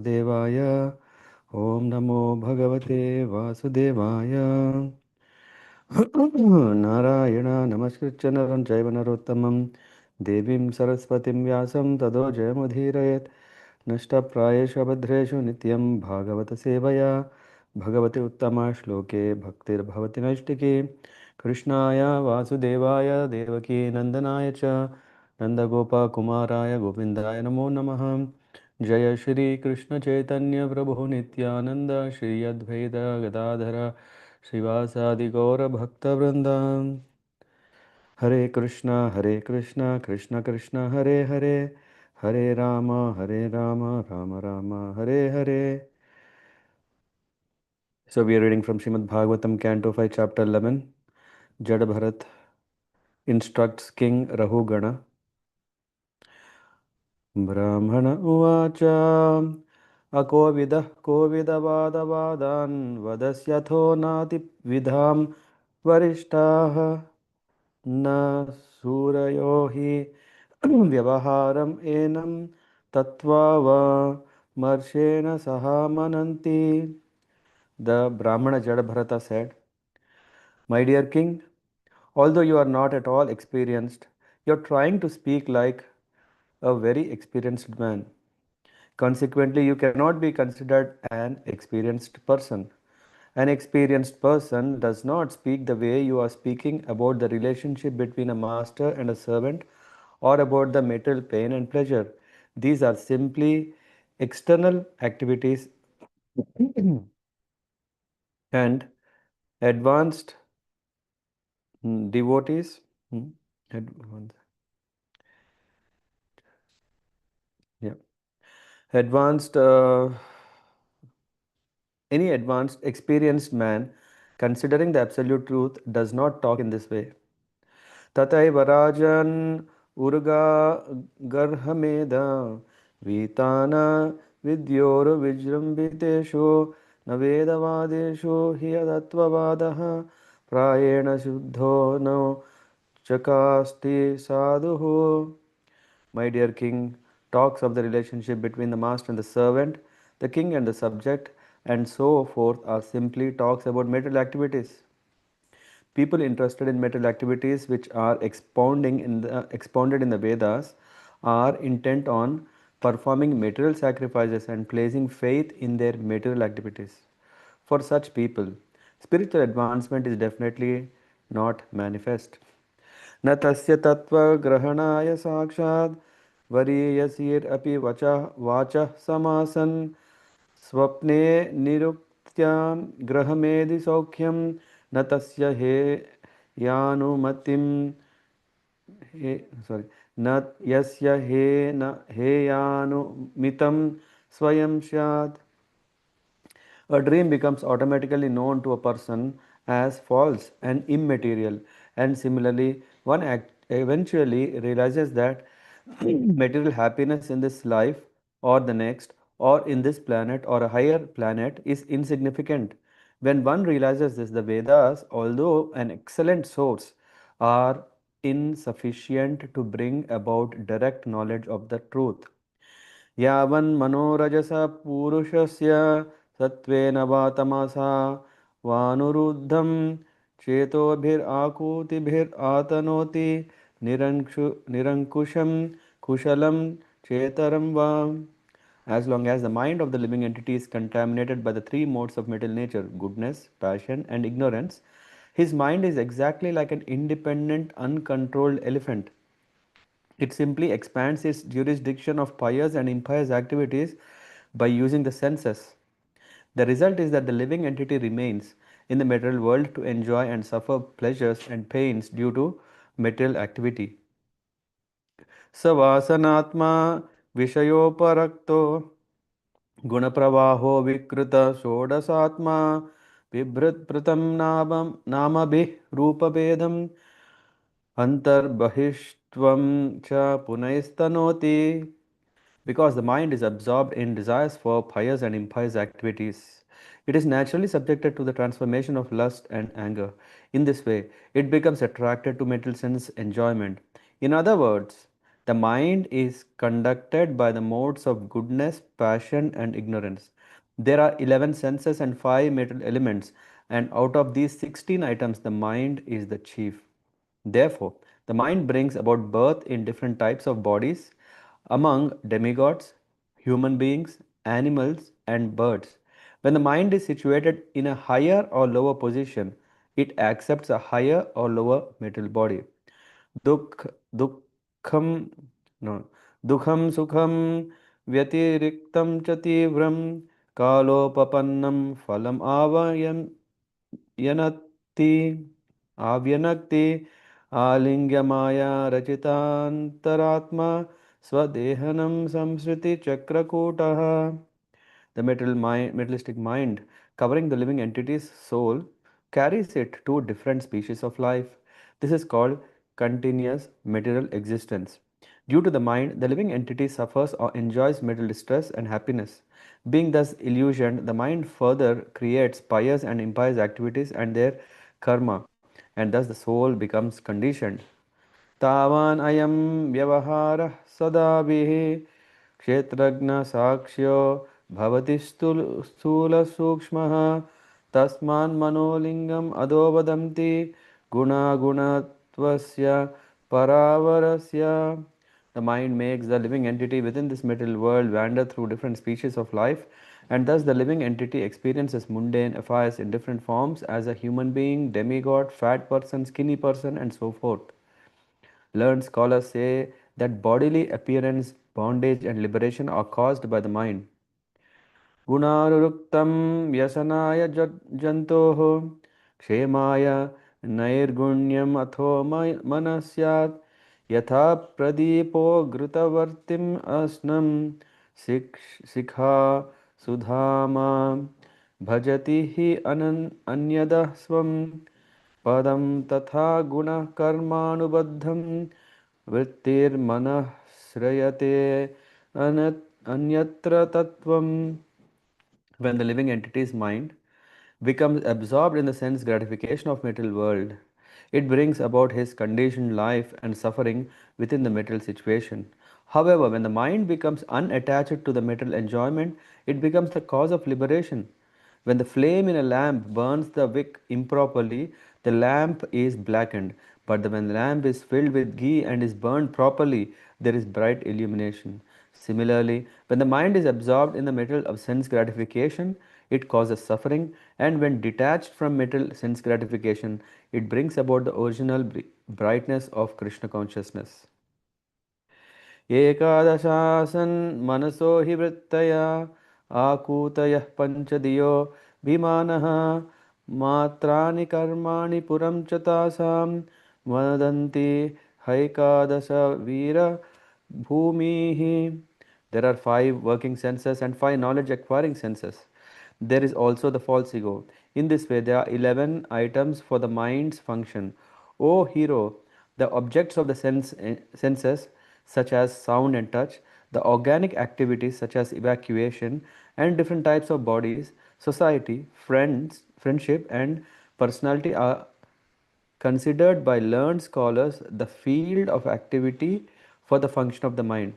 Devaya. Om Namo Bhagavate Vasudevaya. Narayana Namaskritya Naram Jaiva Narottamam Devim Saraswatim Vyasam Tado Jayamudhirayat Nashtaprayeshu Abhadreshu Nityam Bhāgavata-sevayā Bhagavate Uttama Shloke Bhaktir Bhavati Naistike Krishnaya Vasudevaya Devaki Nandanaya Cha Nandagopa Kumaraya Govindaya Namo Namaha Jaya Shri Krishna Chaitanya Prabhu Nityananda Shri Advaita Gadadhara Srivasadi Gaura Bhakta Vrindam Hare Krishna, Krishna Krishna, Hare Hare, Hare Rama, Rama Rama, Hare Hare. So we are reading from Srimad Bhagavatam, Canto 5, Chapter 11. Jada Bharat instructs King Rahugana. Brahmana Uvacha Akovidah Kovidavadavadan Vadasyatho Nati Vidham Varishtaha Na Surayo hi Vyavaharam enam tattva va marshena saha mananti. The Brahmana Jadabharata said, my dear king, although you are not at all experienced, you are trying to speak like a very experienced man. Consequently, you cannot be considered an experienced person. An experienced person does not speak the way you are speaking about the relationship between a master and a servant or about the material pain and pleasure. These are simply external activities and advanced devotees. hmm, advanced, yeah, advanced. Any advanced, experienced man, considering the absolute truth, does not talk in this way. Tathaiva rajan urga garhameda vitana vidyoru vijrambiteshu navedavadeshu hiyadattvavadaha prayena shuddho no chakasti sadhuhu. My dear king talks of the relationship between the master and the servant, the king and the subject, and so forth are simply talks about material activities. People interested in material activities which are expounded in the Vedas are intent on performing material sacrifices and placing faith in their material activities. For such people, spiritual advancement is definitely not manifest. न तस्य तत्त्वग्रहणाय साक्षात् वरीयसीरपि वाचः समासन् स्वप्ने निरुक्त्यां ग्रहमेधि सौख्यं न तस्य हेयानुमतिं हे sorry न यस्य हेयानुमितं स्वयं स्यात्. A dream becomes automatically known to a person as false and immaterial, and similarly, one eventually realizes that material happiness in this life or the next, or in this planet or a higher planet, is insignificant. When one realizes this, the Vedas, although an excellent source, are insufficient to bring about direct knowledge of the truth. यावन्मनोरजसा पुरुषस्य सत्त्वेन वा तमसा वानुरुद्धं चेतोभिराकूतिभिरातनोति निरङ्कुशं कुशलं चेतरं वा. As long as the mind of the living entity is contaminated by the three modes of material nature, goodness, passion, and ignorance, his mind is exactly like an independent, uncontrolled elephant. It simply expands its jurisdiction of pious and impious activities by using the senses. The result is that the living entity remains in the material world to enjoy and suffer pleasures and pains due to material activity. Savasanatma vishayoparakto गुणप्रवाहो विकृत षोडशात्मा बिभृत्प्रतं नामभिः रूपभेदम् antarbahishvam cha punaistanoti. Because the mind is absorbed in desires for pious and impious activities, it is naturally subjected to the transformation of lust and anger. In this way, it becomes attracted to material sense enjoyment. In other words, The mind is conducted by the modes of goodness, passion, and ignorance. There are 11 senses and 5 material elements, and out of these 16 items, the mind is the chief. Therefore, the mind brings about birth in different types of bodies among demigods, human beings, animals, and birds. When the mind is situated in a higher or lower position, it accepts a higher or lower material body. Dukh, dukkham, no, dukham sukham व्यतिरिक्तं च तीव्रं कालोपपन्नं फलम् यनत्ति आव्यनक्ति आलिङ्ग्यमाया रचितान्तरात्मा स्वदेहनं संसृति चक्रकूटः. The materialistic mind, covering the living entity's soul, carries it to different species of life. This is called continuous material existence. Due to the mind, the living entity suffers or enjoys material distress and happiness. Being thus illusioned, the mind further creates pious and impious activities and their karma, and thus the soul becomes conditioned. तावान् अयं व्यवहारः सदाभिः क्षेत्रज्ञसाक्ष्यो भवति स्थूलसूक्ष्मः तस्मान् मनोलिङ्गम् अधो वदन्ति गुणागुणत्वस्य परावरस्य. The mind makes the living entity within this material world wander through different species of life, and thus the living entity experiences mundane affairs in different forms as a human being, demigod, fat person, skinny person, and so forth. Learned scholars say that bodily appearance, bondage, and liberation are caused by the mind. गुणारुक्तं व्यसनाय जन्तोः क्षेमाय नैर्गुण्यम् अथो मनः स्यात् यथा प्रदीपो घृतवर्तिम् अस्नं शिखा सुधामा भजति हि अन्यदः स्वं पदं तथा गुणः कर्मानुबद्धं वृत्तिर्मनः श्रयते अन्यत्र तत्त्वम्. When the living entity's mind becomes absorbed in the sense gratification of material world, it brings about his conditioned life and suffering within the material situation. However, when the mind becomes unattached to the material enjoyment, it becomes the cause of liberation. When the flame in a lamp burns the wick improperly, the lamp is blackened. But when the lamp is filled with ghee and is burned properly, there is bright illumination. Similarly, when the mind is absorbed in the material of sense gratification, it causes suffering, and when detached from material sense gratification, it brings about the original brightness of Krishna consciousness. एकादशासन् मनसो हि वृत्तया आकूतयः पञ्चदियो विमानः मात्राणि कर्माणि पुरं च तासां वदन्ति हैकादश वीरभूमिः. There are 5 working senses and 5 knowledge acquiring senses. There is also the false ego. In this way, there are 11 items for the mind's function. O hero, the objects of the senses, such as sound and touch, the organic activities such as evacuation, and different types of bodies, society, friends, friendship, and personality are considered by learned scholars the field of activity for the function of the mind.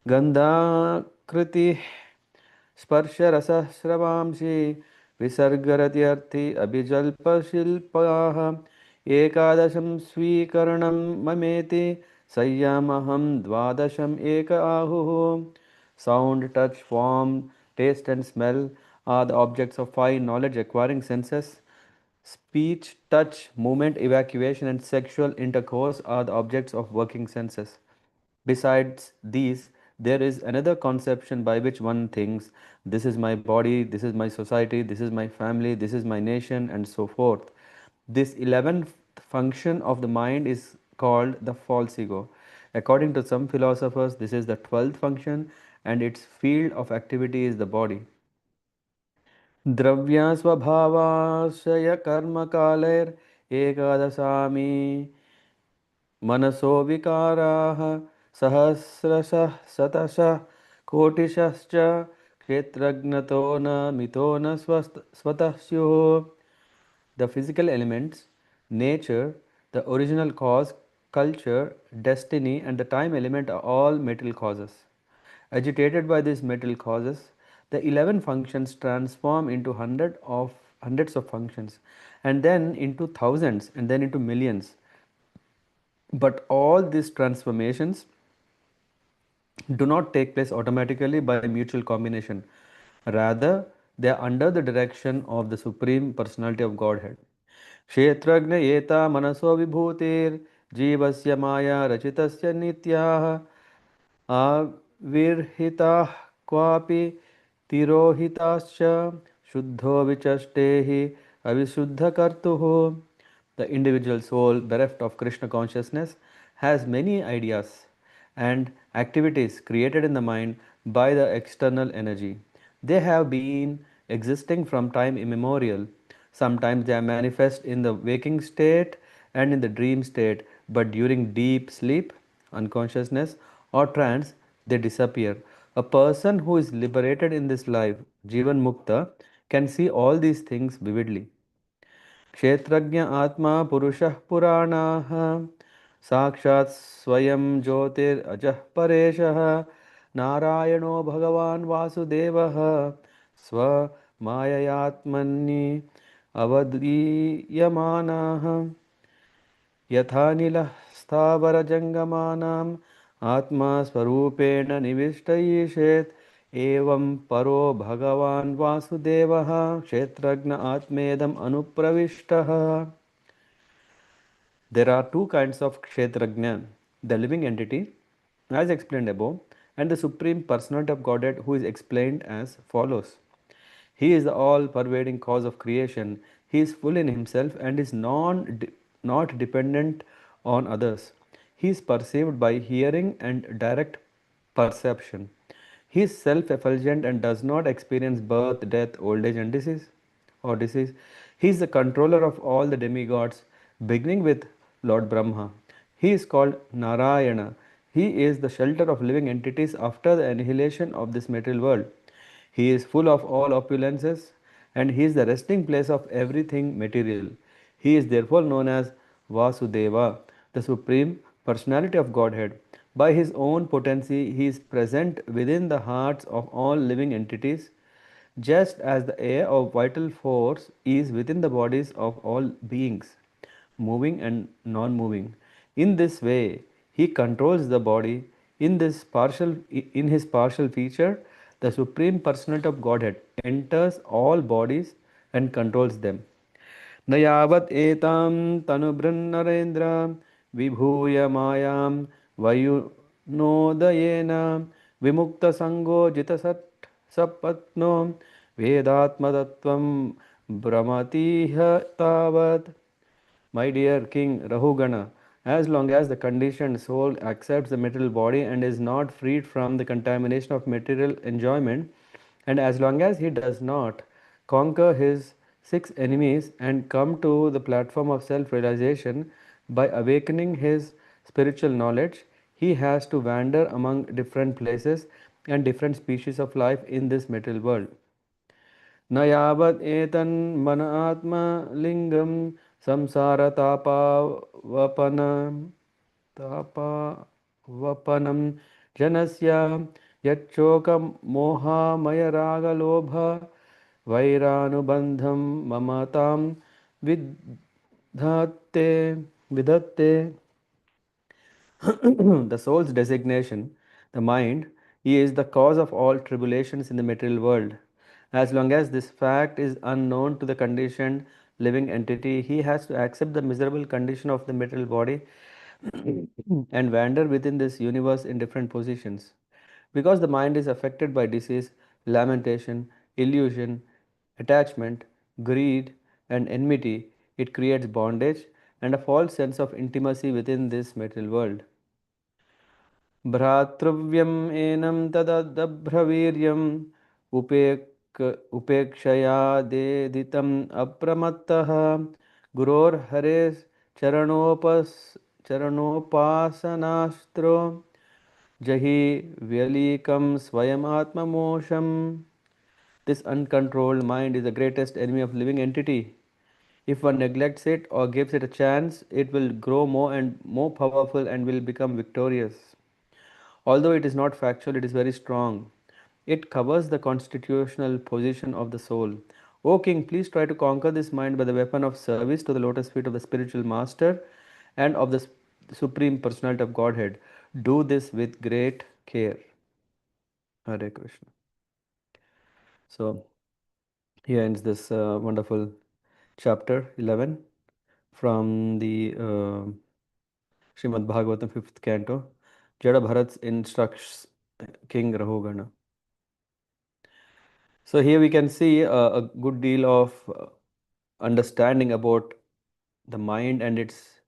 गन्धाकृति स्पर्शरसस्रवांसि विसर्गरत्यर्थि अभिजल्पशिल्पाः एकादशं स्वीकरणं ममेति संयमहं द्वादशम् एक आहुः. Sound, touch, form, taste and smell are the objects of 5 knowledge acquiring senses. Speech, touch, movement, evacuation and sexual intercourse are the objects of working senses. Besides these, there is another conception by which one thinks, this is my body, this is my society, this is my family, this is my nation, and so forth. This 11th function of the mind is called the false ego. According to some philosophers, this is the 12th function, and its field of activity is the body. Dravya स्वभावाशय कर्मकालैर् एकादशामी मनसो विकाराः सहस्रशः शतशः कोटिशश्च क्षेत्रज्ञतो न मितो न स्वतः स्युः. The physical elements, nature, the original cause, culture, destiny, and the time element are all material causes. Agitated by these material causes, the 11 functions transform into hundreds of functions, and then into thousands, and then into millions. But all these transformations do not take place automatically by mutual combination. Rather, they are under the direction of the Supreme Personality of Godhead. क्षेत्रज्ञ एता मनसो विभूतिर जीवस्य माया रचितस्य नित्याः आविर्हिताः क्वापि तिरोहिताश्च शुद्धो विचष्टे हि अविशुद्धकर्तुः. The individual soul bereft of Krishna consciousness has many ideas and activities created in the mind by the external energy. They have been existing from time immemorial. Sometimes they are manifest in the waking state and in the dream state, but during deep sleep, unconsciousness, or trance, they disappear. A person who is liberated in this life, Jivan Mukta, can see all these things vividly. क्षेत्रज्ञ आत्मा पुरुषः पुराणाः साक्षात् स्वयं ज्योतिरजः परेशः नारायणो भगवान् वासुदेवः स्वमाययात्मनि अवदीयमानः यथानिलः स्थावरजङ्गमानाम् आत्मा स्वरूपेण निविष्टयेषेत् एवं परो भगवान् वासुदेवः क्षेत्रज्ञ आत्मेदम् अनुप्रविष्टः. There are two kinds of Kshetrajna, the living entity, as explained above, and the Supreme Personality of Godhead, who is explained as follows. He is the all-pervading cause of creation. He is full in himself and is not dependent on others. He is perceived by hearing and direct perception. He is self-effulgent and does not experience birth, death, old age and disease. He is the controller of all the demigods, beginning with Lord Brahma. He is called Narayana. He is the shelter of living entities after the annihilation of this material world. He is full of all opulences and he is the resting place of everything material. He is therefore known as Vasudeva, the Supreme Personality of Godhead. By his own potency, he is present within the hearts of all living entities, just as the air of vital force is within the bodies of all beings, moving and non moving. In this way, he controls the body. In his partial feature, the Supreme Personality of Godhead enters all bodies and controls them. न यावत् एतां तनुभृन्नरेन्द्र विभूय मायां वयुनोदयेन विमुक्तसङ्गो जितसत् सपत्नो वेदात्मतत्त्वं भ्रमतीह तावत्. My dear King Rahugana, as long as the conditioned soul accepts the material body and is not freed from the contamination of material enjoyment, and as long as he does not conquer his six enemies and come to the platform of self realization by awakening his spiritual knowledge, he has to wander among different places and different species of life in this material world. न यावत् एतन्मन आत्मलिङ्गं संसारतापावपनं तापावपनं जनस्य यच्चोकमोहामयरागलोभ वैरानुबन्धं ममतां विधत्ते विधत्ते. The soul's designation, the mind, is the cause of all tribulations in the material world. As long as this fact is unknown to the conditioned living entity, he has to accept the miserable condition of the material body and wander within this universe in different positions. Because the mind is affected by disease, lamentation, illusion, attachment, greed, and enmity, it creates bondage and a false sense of intimacy within this material world. भ्रातृव्यम् एनं तददभ्रवीर्यम् उपेक्षयादेदितम् अप्रमत्तः गुरोर्हरेः चरणोपासनास्त्रो जहि व्यलीकं स्वयमात्ममोषम्. This uncontrolled mind is the greatest enemy of living entity. If one neglects it or gives it a chance, it will grow more and more powerful and will become victorious. Although it is not factual, it is very strong. It covers the constitutional position of the soul. O king, please try to conquer this mind by the weapon of service to the lotus feet of the spiritual master and of the supreme personality of Godhead. Do this with great care. Hare Krishna. So, here ends this wonderful chapter 11 from the Srimad Bhagavatam 5th canto. Jada Bharat instructs King Rahugana. So here we can see a good deal of understanding about the mind and its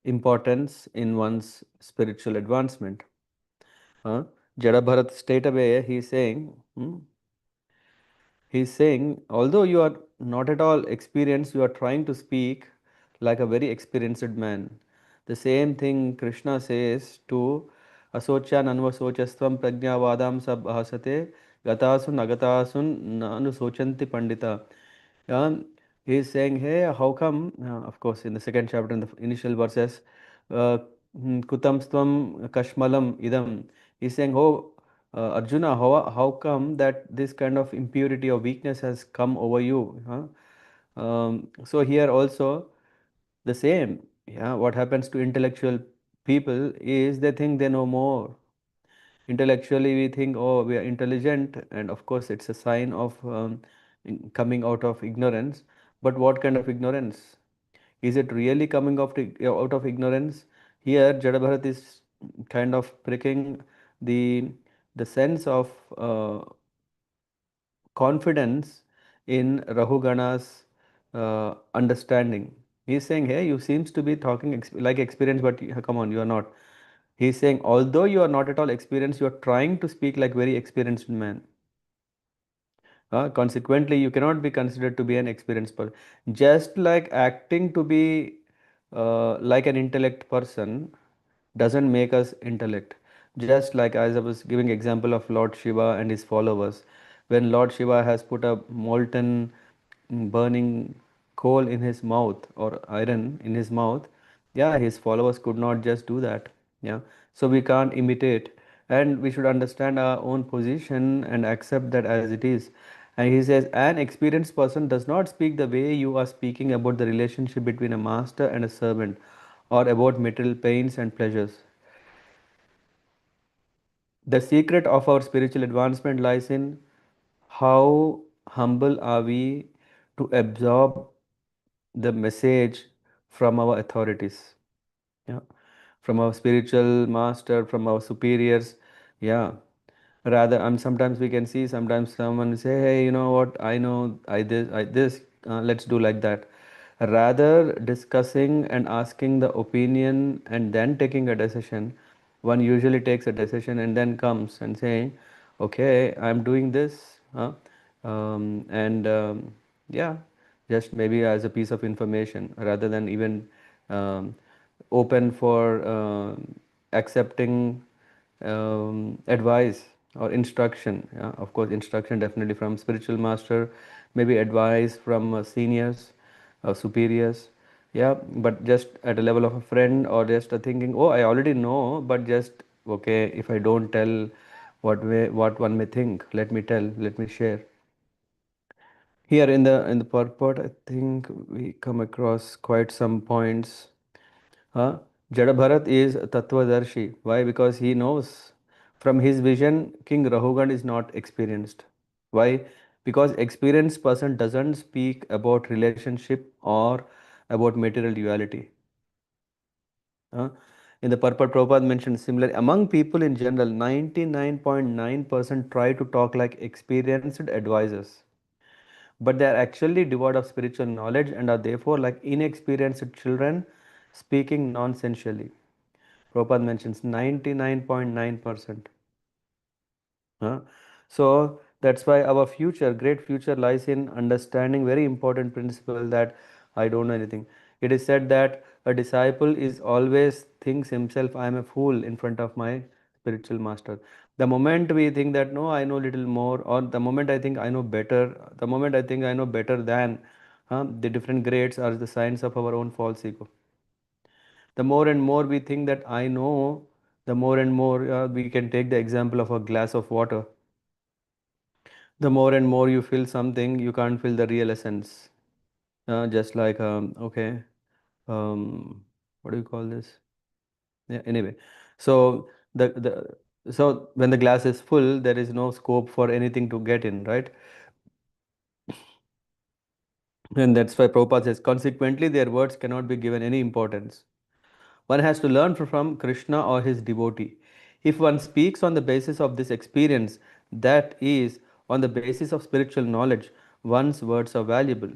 importance in one's spiritual advancement. Jada Bharat straight away he's saying, although you are not at all experienced, you are trying to speak like a very experienced man. The same thing Krishna says to Asochan Anvasochastvam Pragyavadam Sabhasate Gatasun Agatasun Nanusochanti Pandita. Um, he's saying, hey, how come? Of course, in the second chapter, in the initial verses, uh, Kutam Stvam Kashmalam Idam. He's saying, oh, Arjuna, how come that this kind of impurity or weakness has come over you? Huh? So here also the same. Yeah, what happens to intellectual people is they think they know more. Intellectually, we think, oh, we are intelligent, and of course, it's a sign of coming out of ignorance. But what kind of ignorance? Is it really coming out of ignorance? Here, Jadabharat is kind of pricking the sense of confidence in Rahugana's understanding. He's saying, hey, you seems to be talking like experience, but come on, you are not. He's saying, although you are not at all experienced, you are trying to speak like very experienced man. Consequently, you cannot be considered to be an experienced person. Just like acting to be like an intellect person doesn't make us intellect. Just like as I was giving example of Lord Shiva and his followers, when Lord Shiva has put a molten burning coal in his mouth or iron in his mouth, yeah, his followers could not just do that. Yeah, so we can't imitate, and we should understand our own position and accept that as it is. And he says, an experienced person does not speak the way you are speaking about the relationship between a master and a servant or about material pains and pleasures. The secret of our spiritual advancement lies in how humble are we to absorb the message from our authorities, yeah, from our spiritual master, from our superiors, yeah. Rather, sometimes we can see, sometimes someone say, hey, you know what, I know I this, let's do like that. Rather discussing and asking the opinion and then taking a decision, one usually takes a decision and then comes and saying, okay, I'm doing this, and yeah, just maybe as a piece of information rather than even um, open for accepting advice or instruction. Yeah? Of course, instruction definitely from spiritual master, maybe advice from seniors, superiors. Yeah, but just at a level of a friend or just a thinking, oh, I already know, but just okay, if I don't tell what one may think, let me tell, let me share. Here in the purport, I think we come across quite some points. Jada Bharat is Tattvadarshi. Why? Because he knows from his vision, King Rahugan is not experienced. Why? Because experienced person doesn't speak about relationship or about material duality. Uh, in the purport, Prabhupada mentioned similar among people in general, 99.9% try to talk like experienced advisors, but they are actually devoid of spiritual knowledge and are therefore like inexperienced children speaking nonsensely. Prabhupada mentions 99.9%. Huh? So that's why our future, great future, lies in understanding very important principle that I don't know anything. It is said that a disciple is always thinks himself, I am a fool in front of my spiritual master. The moment we think that no, I know little more, or the moment I think I know better, the moment I think I know better than, The different grades are the signs of our own false ego. The more and more we think that I know, the more and more we can take the example of a glass of water. The more and more you feel something, you can't feel the real essence. Just like, okay, what do you call this? Yeah, anyway, so so when the glass is full, there is no scope for anything to get in, right? And that's why Prabhupada says, consequently, their words cannot be given any importance. One has to learn from Krishna or his devotee. If one speaks on the basis of this experience, that is, on the basis of spiritual knowledge, one's words are valuable.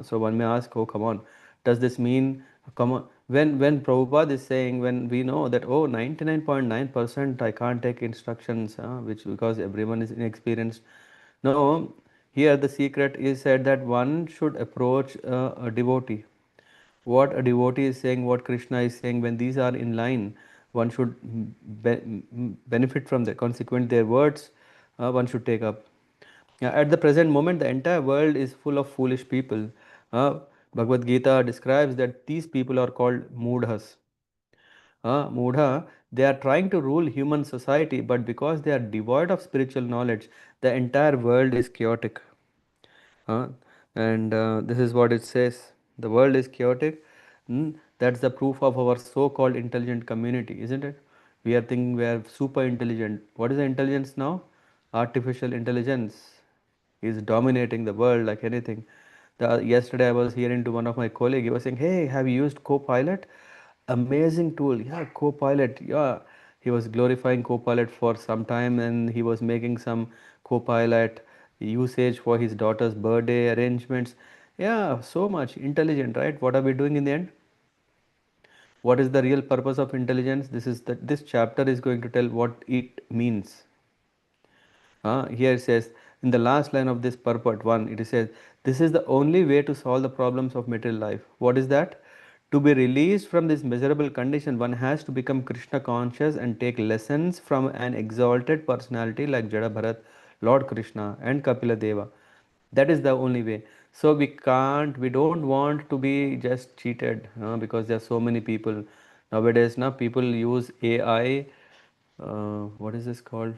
So one may ask, oh, come on, does this mean, come on, when Prabhupada is saying, when we know that, oh, 99.9% I can't take instructions, which because everyone is inexperienced. No, here the secret is said that one should approach a devotee. What a devotee is saying, what Krishna is saying, when these are in line, one should benefit from the consequent their words, one should take up. At the present moment, the entire world is full of foolish people. Bhagavad Gita describes that these people are called mudhas. Mudha, they are trying to rule human society, but because they are devoid of spiritual knowledge, the entire world is chaotic. Uh, and this is what it says, the world is chaotic. That's the proof of our so-called intelligent community, isn't it? We are thinking we are super intelligent. What is the intelligence now? Artificial intelligence is dominating the world like anything. Yesterday I was hearing to one of my colleagues, he was saying, hey, have you used Copilot? Amazing tool. Yeah, Copilot. Yeah, he was glorifying Copilot for some time, and he was making some Copilot usage for his daughter's birthday arrangements. Yeah, so much intelligent, right? What are we doing in the end? What is the real purpose of intelligence? This chapter is going to tell what it means. Here it says, in the last line of this purport 1, it says, this is the only way to solve the problems of material life. What is that? To be released from this miserable condition, one has to become Krishna conscious and take lessons from an exalted personality like Jada Bharat, Lord Krishna, and Kapila Deva. That is the only way. So we don't want to be just cheated because there are so many people. Nowadays, now people use AI. What is this called?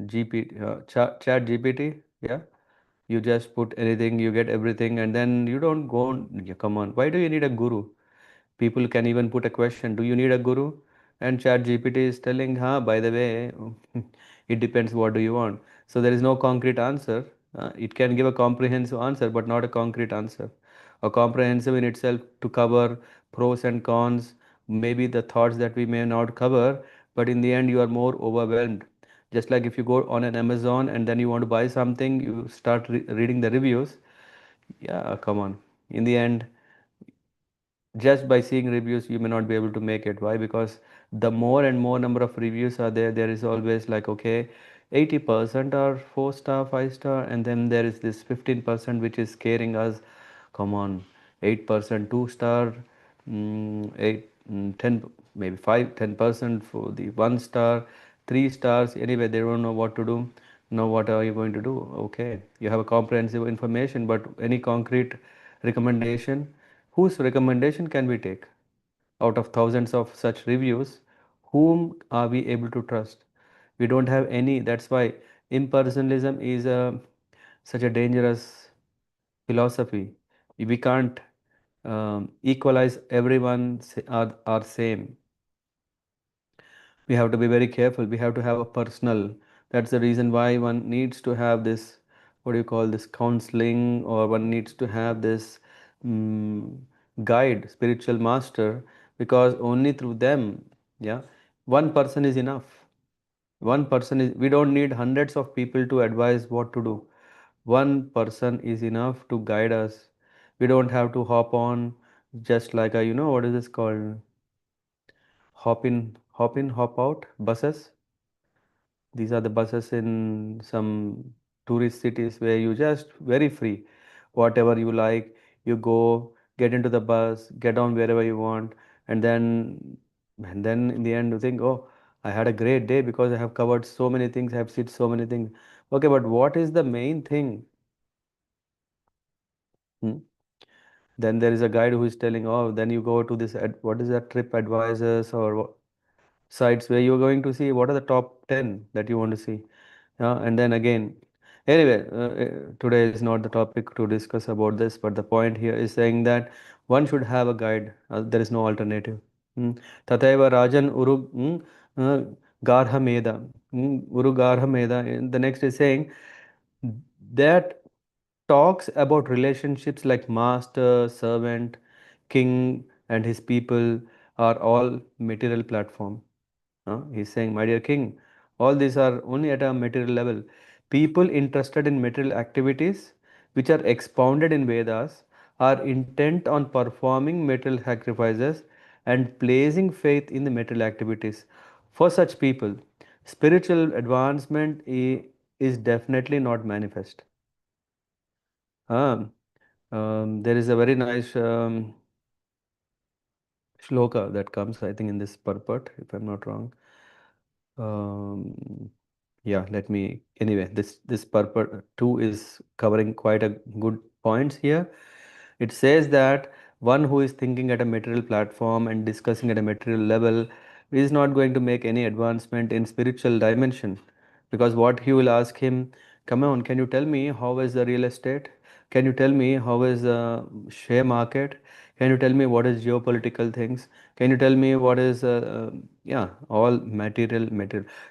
Chat GPT, yeah. You just put anything, you get everything, and then you don't go on. Yeah, come on, why do you need a guru? People can even put a question, do you need a guru? And chat GPT is telling, by the way, it depends what do you want. So there is no concrete answer. It can give a comprehensive answer, but not a concrete answer. A comprehensive in itself to cover pros and cons, maybe the thoughts that we may not cover, but in the end you are more overwhelmed. Just like if you go on an Amazon and then you want to buy something, you start reading the reviews. Yeah, come on. In the end, just by seeing reviews you may not be able to make it. Why? Because the more and more number of reviews are there, there is always like, okay, 80% are 4 star 5 star, and then there is this 15% which is scaring us. Come on, 8% 2 star, 8 10, maybe 5 10% for the 1 star, 3 stars. Anyway, they don't know what to do. Now what are you going to do? Okay, you have a comprehensive information, but any concrete recommendation? Whose recommendation can we take? Out of thousands of such reviews, whom are we able to trust? We don't have any. That's why impersonalism is such a dangerous philosophy. We can't equalize everyone are same. We have to be very careful. We have to have a personal. That's the reason why one needs to have this, what do you call this, counseling, or one needs to have this mm guide, spiritual master, because only through them, yeah, one person is enough. One person is, we don't need hundreds of people to advise what to do. One person is enough to guide us. We don't have to hop on, just like a, what is this called, hop out buses. These are the buses in some tourist cities where you just very free. Whatever you like, you go, get into the bus, get on wherever you want, and then in the end you think, oh, I had a great day because I have covered so many things, I have seen so many things. Okay, but what is the main thing? Hmm? Then there is a guide who is telling, oh, then you go to this, what is that, trip advisors or sites where you're going to see what are the top 10 that you want to see. And then again, anyway, today is not the topic to discuss about this, but the point here is saying that one should have a guide. There is no alternative. Mm. Tataiva Rajan Uru uh, Garha Meda. Uru Garha Meda. And the next is saying that talks about relationships like master, servant, king, and his people are all material platform. He's saying, my dear king, all these are only at a material level. People interested in material activities, which are expounded in Vedas, are intent on performing material sacrifices and placing faith in the material activities. For such people, spiritual advancement is definitely not manifest. Um, there is a very nice shloka that comes, I think, in this purport, if I'm not wrong. Um, yeah, let me. Anyway, this purport two is covering quite a good points here. It says that one who is thinking at a material platform and discussing at a material level is not going to make any advancement in spiritual dimension, because what he will ask him, come on, can you tell me how is the real estate? Can you tell me how is the share market? Can you tell me what is geopolitical things? Can you tell me what is yeah, all material?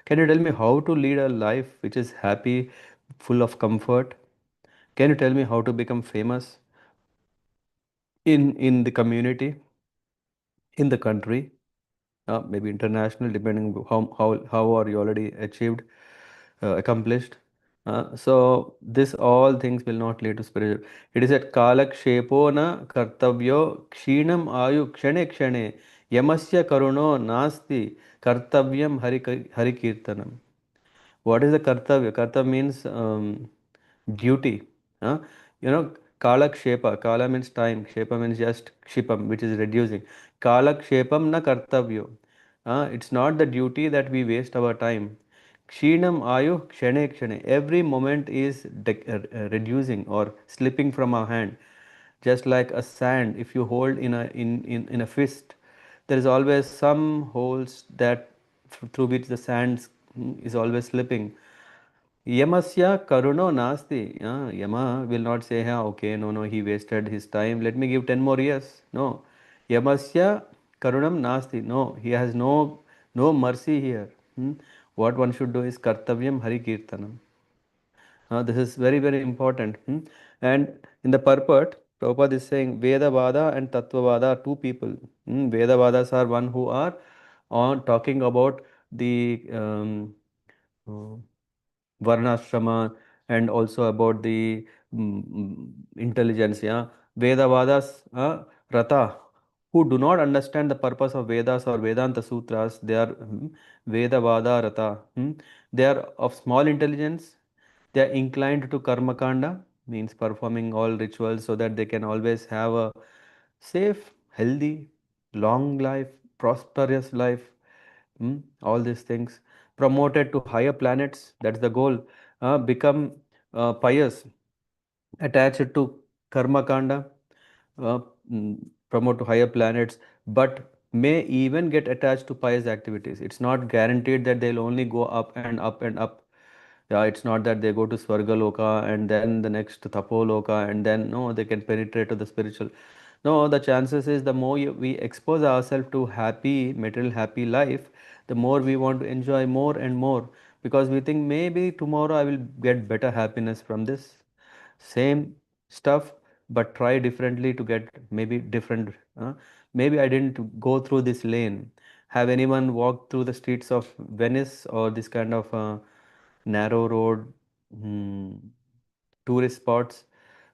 Can you tell me how to lead a life which is happy, full of comfort? Can you tell me how to become famous in the community, in the country, maybe international, depending on how are you already achieved, accomplished. So this all things will not lead to spiritual. It is at kalak shepona kartavyo kshinam ayu kshane kshane yamasya karuno nasti kartavyam hari kirtanam. What is the kartavya? Kartavya means duty. Huh? You know, kala kshepa. Kala means time. Kshepa means just kshipam, which is reducing. Kala kshepam na kartavyo. It's not the duty that we waste our time. Kshinam ayu kshane kshane. Every moment is reducing or slipping from our hand. Just like a sand, if you hold in a fist, there is always some holes that through which the sand is always slipping. Yamasya karuno nasti. Yama will not say, yeah, okay, no, he wasted his time. Let me give 10 more years. No. Yamasya karunam nasti. No, he has no mercy here. What one should do is kartavyam hari kirtanam. This is very, very important. And in the purport, Prabhupada is saying Vedavada and Tattvavada are two people. Vedavadas are one who are on talking about the uh, varnashrama and also about the intelligence. Yeah, Vedavadas, Rata, who do not understand the purpose of Vedas or Vedanta Sutras, they are Vedavada Rata. They are of small intelligence. They are inclined to karma kanda, means performing all rituals so that they can always have a safe, healthy, long life, prosperous life. All these things promoted to higher planets. That's the goal. Become pious, attached to karma kanda, uh, mm, promote to higher planets, but may even get attached to pious activities. It's not guaranteed that they'll only go up and up and up. Yeah, it's not that they go to Swargaloka and then the next Tapoloka and then no, they can penetrate to the spiritual. No, the chances is the more we expose ourselves to happy, material happy life, the more we want to enjoy more and more, because we think maybe tomorrow I will get better happiness from this same stuff, but try differently to get maybe different. Maybe I didn't go through this lane. Have anyone walked through the streets of Venice or this kind of narrow road tourist spots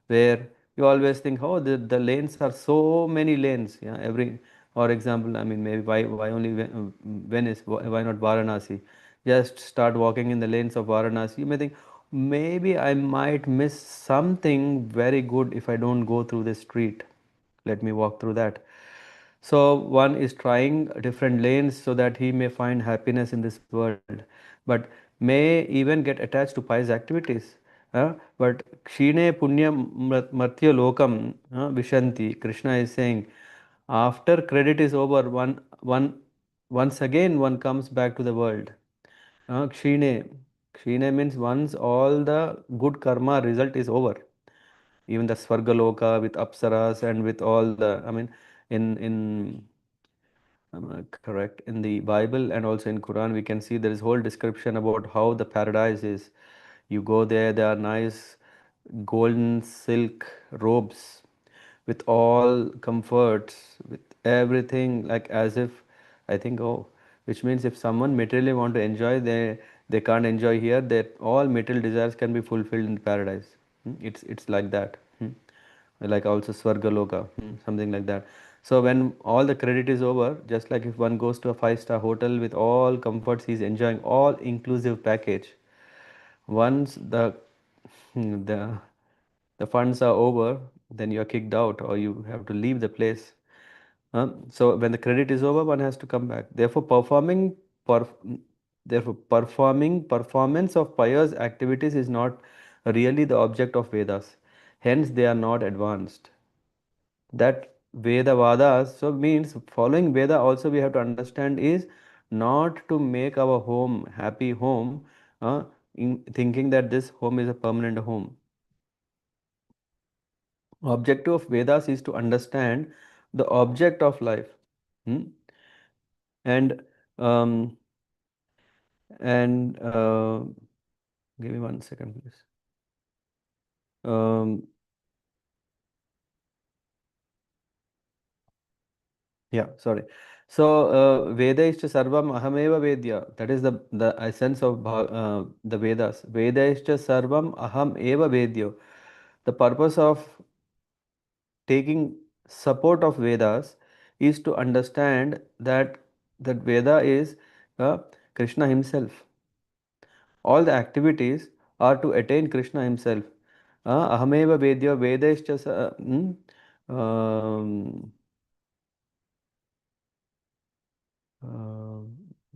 where you always think, oh, the lanes are so many lanes. Yeah, every, or example, I mean, maybe why only Venice? Why not Varanasi? Just start walking in the lanes of Varanasi. You may think, maybe I might miss something very good if I don't go through this street. Let me walk through that. So one is trying different lanes so that he may find happiness in this world, but may even get attached to pious activities. But kshine punya martya lokam vishanti. Krishna is saying, after credit is over, once again one comes back to the world. Kshine. Kshine means once all the good karma result is over. Even the Svargaloka with Apsaras and with all the, I mean, in correct, in the Bible and also in Quran, we can see there is whole description about how the paradise is. You go there are nice golden silk robes with all comforts, with everything like as if, I think, oh, which means if someone materially want to enjoy, they can't enjoy here. That all material desires can be fulfilled in paradise. It's like that. Like also Swargaloka, something like that. So when all the credit is over, just like if one goes to a five-star hotel with all comforts, he's enjoying all inclusive package. Once the the funds are over, then you are kicked out or you have to leave the place. So when the credit is over, one has to come back. Perf- Therefore performing performance of pious activities is not really the object of Vedas. Hence, they are not advanced. That Veda Vadas, so means following Veda also we have to understand is not to make our home happy home, in thinking that this home is a permanent home. Objective of Vedas is to understand the object of life. Hmm? And um, and give me 1 second, please. Um, yeah, sorry. So Veda is to Sarvam Ahameva Vedya. That is the essence of the Vedas. Veda is to Sarvam Aham Eva Vedyo. The purpose of taking support of Vedas is to understand that Veda is uh, Krishna himself. All the activities are to attain Krishna himself. Ahameva Vedya, Veda is just uh,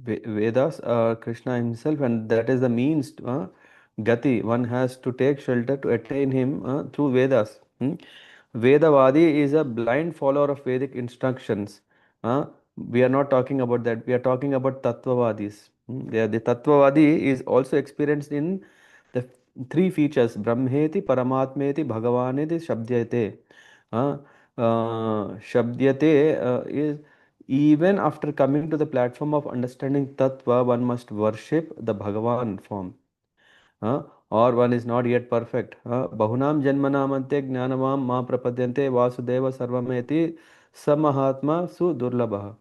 Vedas are Krishna himself, and that is the means to, Gati. One has to take shelter to attain him through Vedas. Vedavadi is a blind follower of Vedic instructions. Uh, we are not talking about that. We are talking about Tattvavadis. The Tattvavadi is also experienced in the three features: Brahmeti, Paramatmeti, Bhagavaneti, Shabdyate. Uh, Shabdyate is even after coming to the platform of understanding Tattva, one must worship the Bhagavan form. Or one is not yet perfect. Bahunam janmanamante jnanavam ma prapadyante vasudeva sarvameti samahatma sudurlabha.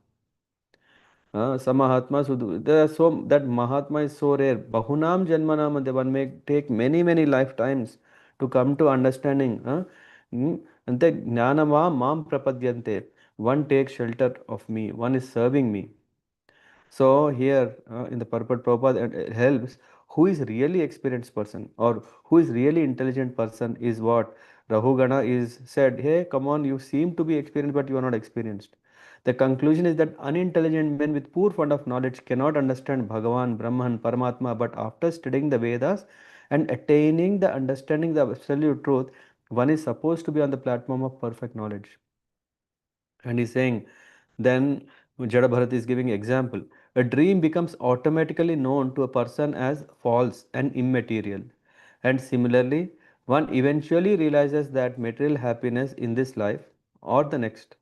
Samahatma sudu. There are so that Mahatma is so rare. Bahunam janmanamante, one may take many many lifetimes to come to understanding. Ante jnanava mam prapadyante. One takes shelter of me. One is serving me. So here in the purport Prabhupada it helps who is really experienced person or who is really intelligent person is what Rahugana is said, hey, come on, you seem to be experienced, but you are not experienced. The conclusion is that unintelligent men with poor fund of knowledge cannot understand Bhagavan, Brahman, Paramatma, but after studying the Vedas and attaining the understanding the absolute truth, one is supposed to be on the platform of perfect knowledge. And he's saying, then Jada Bharat is giving example. A dream becomes automatically known to a person as false and immaterial. And similarly, one eventually realizes that material happiness in this life or the next.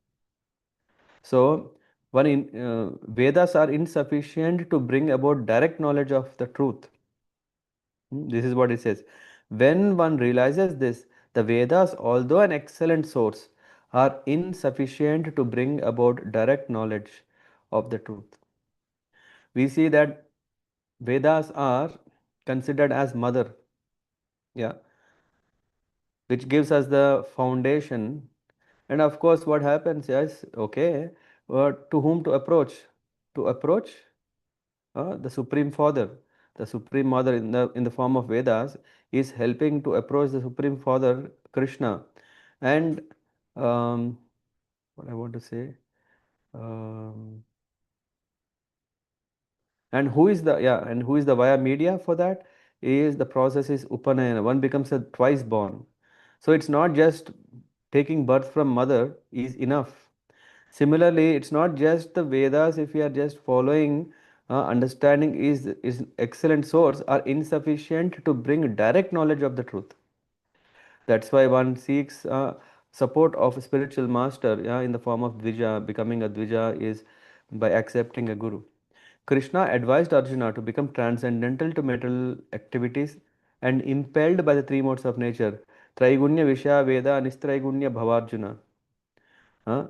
So, Vedas are insufficient to bring about direct knowledge of the truth. This is what it says. When one realizes this, the Vedas, although an excellent source, are insufficient to bring about direct knowledge of the truth. We see that Vedas are considered as mother, yeah, which gives us the foundation. And of course, what happens is, okay, to whom to approach? To approach the Supreme Father. The Supreme Mother in the form of Vedas is helping to approach the Supreme Father Krishna. And what I want to say. Um, and who is the yeah and who is the via media for that is the process is upanayana. One becomes a twice born. So it's not just taking birth from mother is enough. Similarly, it's not just the Vedas. If we are just following, understanding is excellent source are insufficient to bring direct knowledge of the truth. That's why one seeks support of a spiritual master, yeah, in the form of Dvija. Becoming a Dvija is by accepting a guru. Krishna advised Arjuna to become transcendental to material activities and impelled by the three modes of nature. Traigunya Vishya Veda Nistraigunya Bhavarjuna. Huh?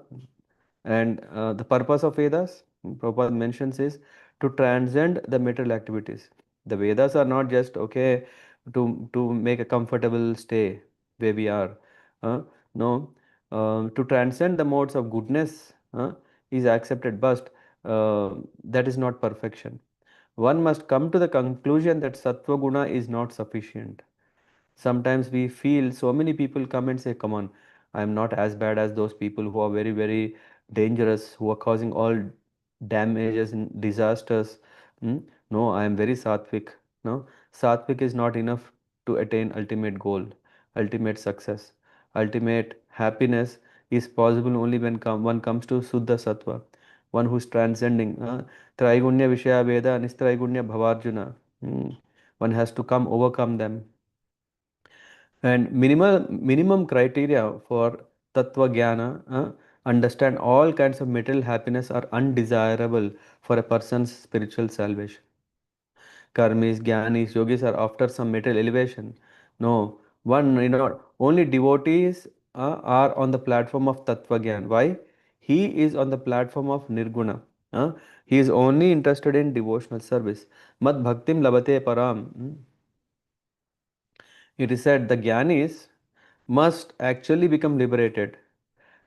And the purpose of Vedas, Prabhupada mentions, is to transcend the material activities. The Vedas are not just okay to make a comfortable stay where we are. No, to transcend the modes of goodness is accepted, but that is not perfection. One must come to the conclusion that Sattva Guna is not sufficient. Sometimes we feel so many people come and say, come on, I'm not as bad as those people who are very, very dangerous, who are causing all damages and disasters. Hmm? No, I am very sattvic. No, sattvic is not enough to attain ultimate goal, ultimate success. Ultimate happiness is possible only when one comes to Suddha Sattva, one who's transcending. Traigunya Vishaya Veda, Nistraigunya Bhavarjuna. Hmm. One has to come overcome them. And minimum criteria for tattva jnana, understand all kinds of material happiness are undesirable for a person's spiritual salvation. Karmis, jnanis, yogis are after some material elevation. No, one, only devotees are on the platform of tattva jnana. Why? He is on the platform of nirguna. He is only interested in devotional service. Mad bhaktim labate param. It is said the jnanis must actually become liberated,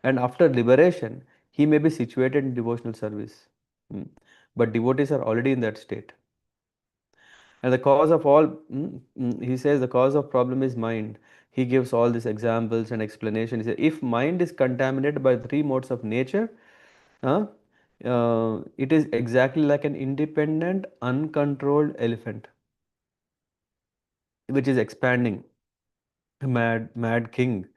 and after liberation he may be situated in devotional service. Hmm. But devotees are already in that state, and the cause of all, he says, the cause of problem is mind. He gives all these examples and explanation. He says if mind is contaminated by three modes of nature, uh, it is exactly like an independent uncontrolled elephant which is expanding. A mad king,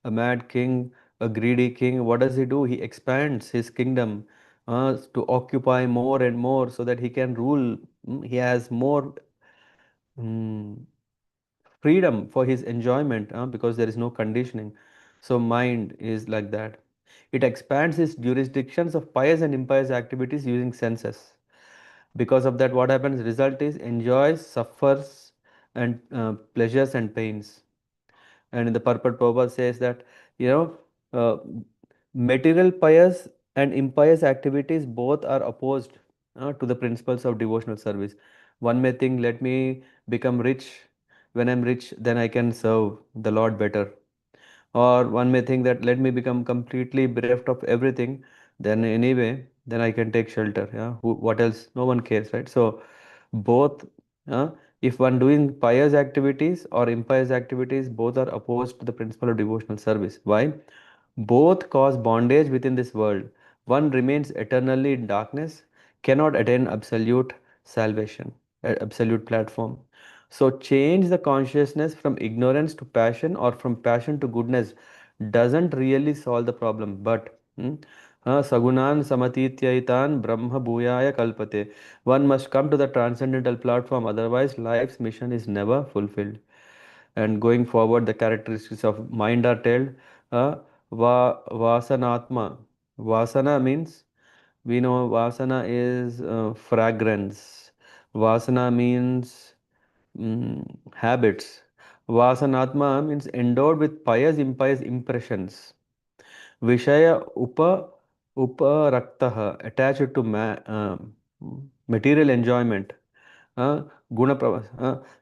a greedy king. What does he do? He expands his kingdom to occupy more and more so that he can rule. He has more mm, freedom for his enjoyment because there is no conditioning. So mind is like that. It expands its jurisdictions of pious and impious activities using senses. Because of that, what happens? Result is enjoys, suffers, and pleasures and pains. And in the purport, Prabhupada says that, you know, material pious and impious activities both are opposed to the principles of devotional service. One may think, let me become rich. When I'm rich, then I can serve the Lord better. Or one may think that let me become completely bereft of everything, then anyway, then I can take shelter. Yeah, what else? No one cares, right? So both, uh, if one doing pious activities or impious activities, both are opposed to the principle of devotional service. Why? Both cause bondage within this world. One remains eternally in darkness, cannot attain absolute salvation, absolute platform. So, change the consciousness from ignorance to passion or from passion to goodness doesn't really solve the problem. But Sagunan Samatityaitan Brahma Bhuyaya Kalpate. One must come to the transcendental platform, otherwise, life's mission is never fulfilled. And going forward, the characteristics of mind are told. Uh, Vasanatma. Vasana means, we know Vasana is fragrance. Vasana means habits. Vasanatma means endowed with pious, impious impressions. Vishaya uparaktaha, attached to material enjoyment. गुण प्रवाह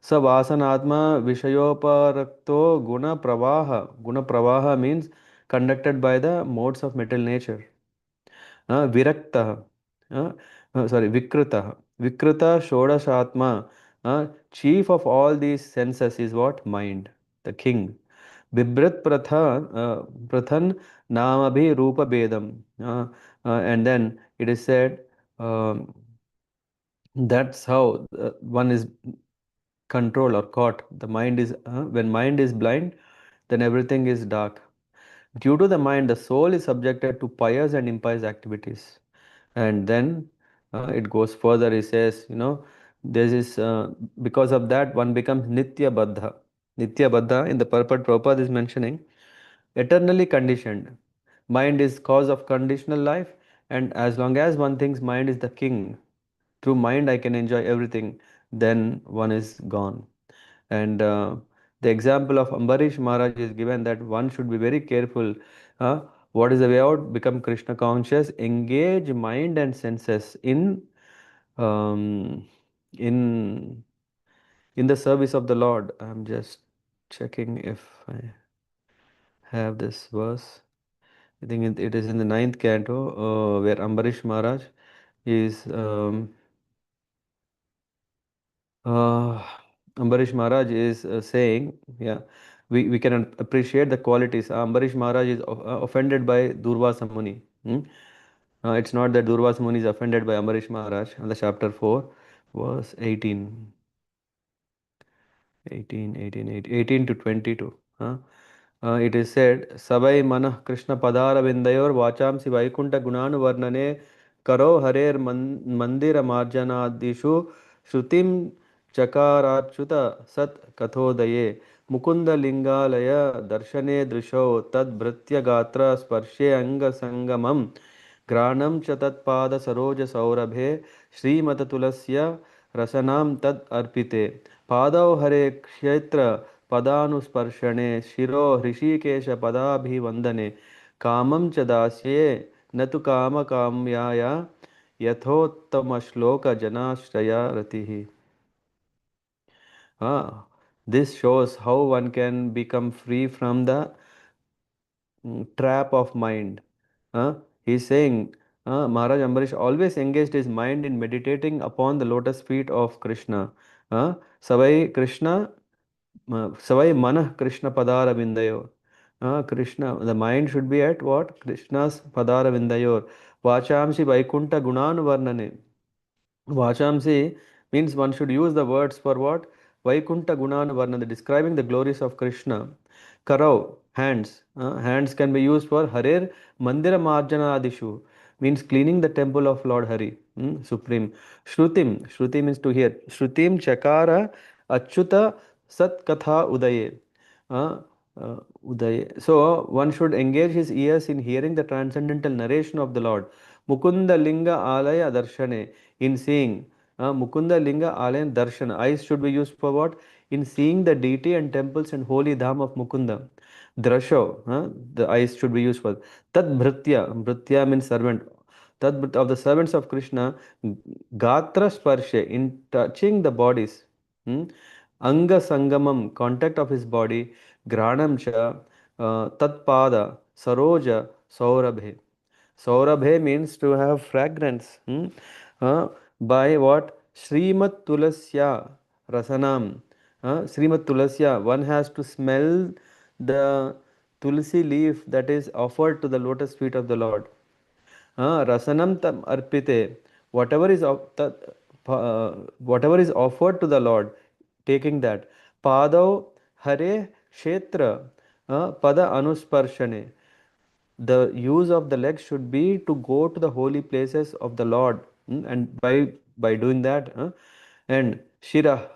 स वासनात्मा विषयोपरक्तो गुण प्रवाह. Guna pravaha means conducted by the modes of material nature. Virakta, sorry, Vikrita. Vikrita Shodashatma. Chief of all these senses is what? Mind, the king. Bibrat Prathan Namabhi Rupa Bedam. And then it is said, um, that's how one is controlled or caught. The mind is, when mind is blind, then everything is dark. Due to the mind, the soul is subjected to pious and impious activities. And then it goes further. He says, this is because of that one becomes nitya baddha. Nitya baddha in the purport Prabhupada is mentioning eternally conditioned. Mind is cause of conditional life, and as long as one thinks mind is the king, through mind I can enjoy everything, then one is gone. And the example of Ambarish Maharaj is given that one should be very careful. Uh, what is the way out? Become Krishna conscious, engage mind and senses um, in in the service of the Lord. I'm just checking if I have this verse. I think it is in the ninth canto where Ambarish Maharaj is uh, Ambarish Maharaj is saying, yeah, we can appreciate the qualities. Ambarish Maharaj is offended by Durvasa Muni. It's not that Durvasa Muni is offended by Ambarish Maharaj. On the chapter 4, verse 18 to 22. It is said, Savai manah Krishna padara vindayor vachamsi vaikunta gunanu varnane karo harer mandira marjanadishu shrutim chakarachyuta sat kathodaye mukunda lingalaya darshane drisho tad bhritya gatra sparshe anga sangamam घ्राणं च तत्पाद सरोज सौरभे श्रीमत तुलस्य रसनां तद अर्पिते पादौ हरे क्षेत्र पदानुस्पर्शने शिरो हृषिकेश पदाभिवंदने कामं च दास्ये न तु काम काम्याय यथोत्तम श्लोक जनाश्रया रतिः. This shows how one can become free from the trap of mind. He's saying Maharaj Ambarish always engaged his mind in meditating upon the lotus feet of Krishna. Savai Krishna, Savai Manah Krishna Padara Vindayor. Krishna, the mind should be at what? Krishna's Padara Vindayor. Vachamsi Vaikunta Gunan Varnane. Vachamsi means one should use the words for what? Vaikunta Gunan Varnana, describing the glories of Krishna. Karau, hands. Hands can be used for Harer Mandira Marjana Adishu, means cleaning the temple of Lord Hari, Supreme. Shrutim, Shruti means to hear. Shrutim Chakara Achyuta Sat Katha Udaye. Uh, Uday. So one should engage his ears in hearing the transcendental narration of the Lord. Mukunda Linga Alaya Darshane, in seeing. Mukunda Linga Alaya Darshana. Eyes should be used for what? In seeing the deity and temples and holy dham of Mukunda. Drasho, the eyes should be used for. Tad Bhritya, Bhritya means servant. Tad of the servants of Krishna, Gatra Sparshe, in touching the bodies. Hmm? Anga Sangamam, contact of his body. Granam cha, Tatpada, Saroja, Saurabhe. Saurabhe means to have fragrance. By what? Srimat Tulasya Rasanam. Srimat Tulasya, one has to smell the tulsi leaf that is offered to the lotus feet of the Lord. Rasanam tam arpite. Whatever is whatever is offered to the Lord, taking that. Padav hare kshetra pada anusparshane. The use of the legs should be to go to the holy places of the Lord, and by doing that, and Shira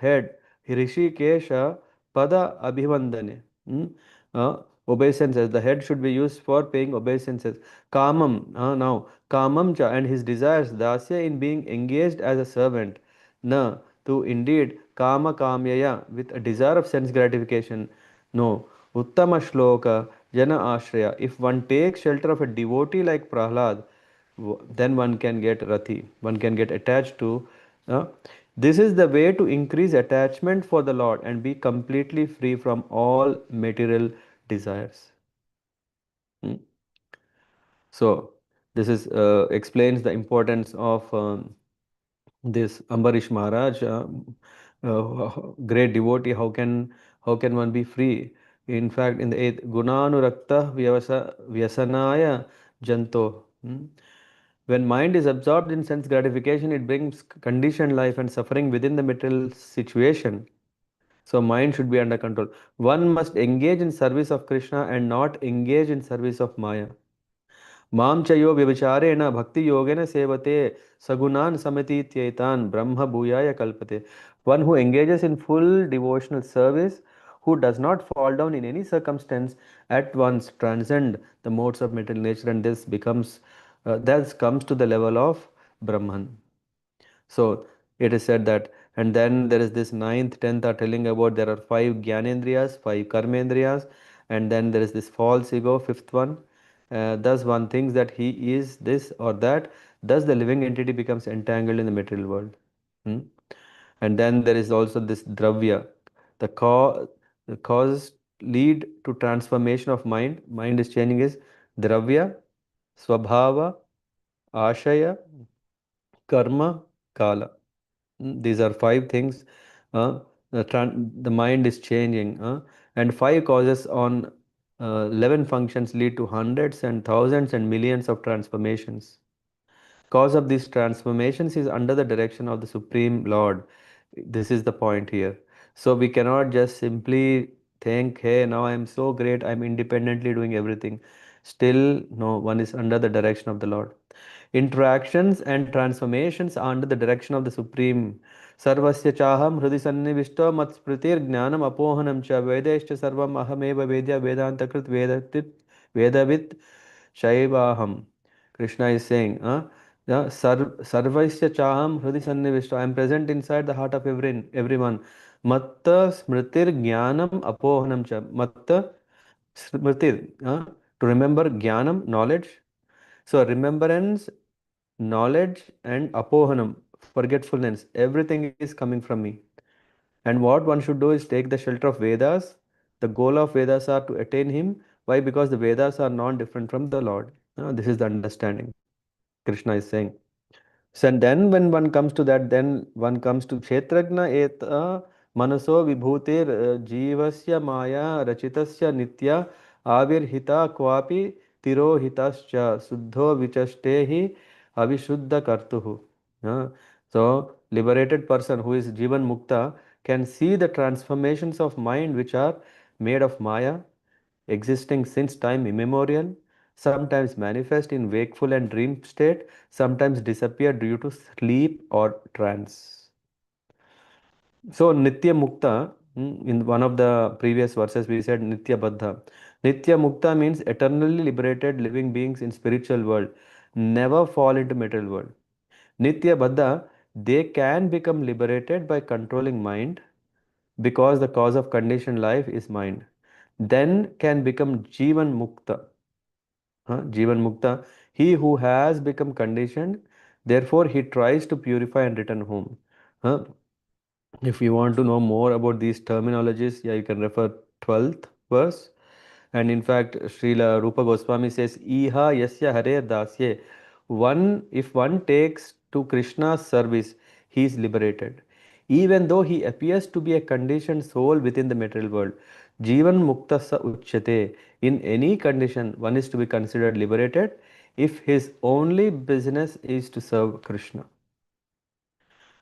head, Hrishikesha Pada Abhivandane. Obeisances. The head should be used for paying obeisances. Kamam, now, Kamam cha and his desires, Dasya in being engaged as a servant. Na, to indeed, Kama Kamyaya, with a desire of sense gratification. No, Uttama Shloka, Jana Ashraya. If one takes shelter of a devotee like Prahlad, then one can get rati, one can get attached to. Uh, this is the way to increase attachment for the Lord and be completely free from all material desires. Hmm. So, this is explains the importance of this Ambarish Maharaj, great devotee. How can one be free? In fact, in the eighth, Gunanurakta Vyasanaya Janto. When mind is absorbed in sense gratification, it brings conditioned life and suffering within the material situation. So mind should be under control. One must engage in service of Krishna and not engage in service of Maya. मां च यो व्यभिचारेण भक्ति योगेन सेवते सगुणान समतीत्येतान brahma bhuyaya kalpate. One who engages in full devotional service, who does not fall down in any circumstance, at once transcend the modes of material nature, and this becomes thus comes to the level of Brahman. So it is said that, and then there is this ninth, tenth are telling about there are five Gyanendriyas, five Karmendriyas, and then there is this false ego, fifth one. Thus one thinks that he is this or that, thus the living entity becomes entangled in the material world. Hmm? And then there is also this Dravya, the cause lead to transformation of mind. Mind is changing is Dravya, Swabhava, Ashaya, Karma, Kala. These are five things. The mind is changing, and five causes on 11 functions lead to hundreds and thousands and millions of transformations. Cause of these transformations is under the direction of the Supreme Lord. This is the point here. So we cannot just simply think, hey, now I'm so great, I'm independently doing everything. Still, no, one is under the direction of the Lord. Interactions and transformations are under the direction of the Supreme. Sarvasya chaham hrudi sannivishto mat smritir jnanam apohanam cha vedeshcha sarvam ahameva vedya vedanta krit vedavit shaivaham. Krishna is saying, Sarvaisya chaham hrudi sannivishto. I am present inside the heart of everyone. Matta smritir jnanam apohanam cha. Matta smritir. To remember jnanam, knowledge. So remembrance, knowledge, and apohanam, forgetfulness. Everything is coming from me. And what one should do is take the shelter of Vedas. The goal of Vedas are to attain Him. Why? Because the Vedas are non different from the Lord. This is the understanding. Krishna is saying. So and then when one comes to that, then one comes to Kshetrajna eta manaso vibhutir jivasya maya rachitasya nitya avirhita kvapi tirohitascha suddho vichastehi avishuddha kartuhu. Uh, So liberated person who is Jivan Mukta can see the transformations of mind which are made of maya, existing since time immemorial, sometimes manifest in wakeful and dream state, sometimes disappear due to sleep or trance. So Nitya Mukta, in one of the previous verses we said Nitya Baddha. Nitya Mukta means eternally liberated living beings in spiritual world, never fall into material world. Nitya Baddha, they can become liberated by controlling mind because the cause of conditioned life is mind. Then can become Jivan Mukta. Jivan Mukta, he who has become conditioned, therefore he tries to purify and return home. Huh? If you want to know more about these terminologies, yeah, you can refer 12th verse. And in fact, Srila Rupa Goswami says, Iha yasya hare dasye. If one takes to Krishna's service, he is liberated. Even though he appears to be a conditioned soul within the material world. Jivan mukta sa uchyate. In any condition, one is to be considered liberated if his only business is to serve Krishna.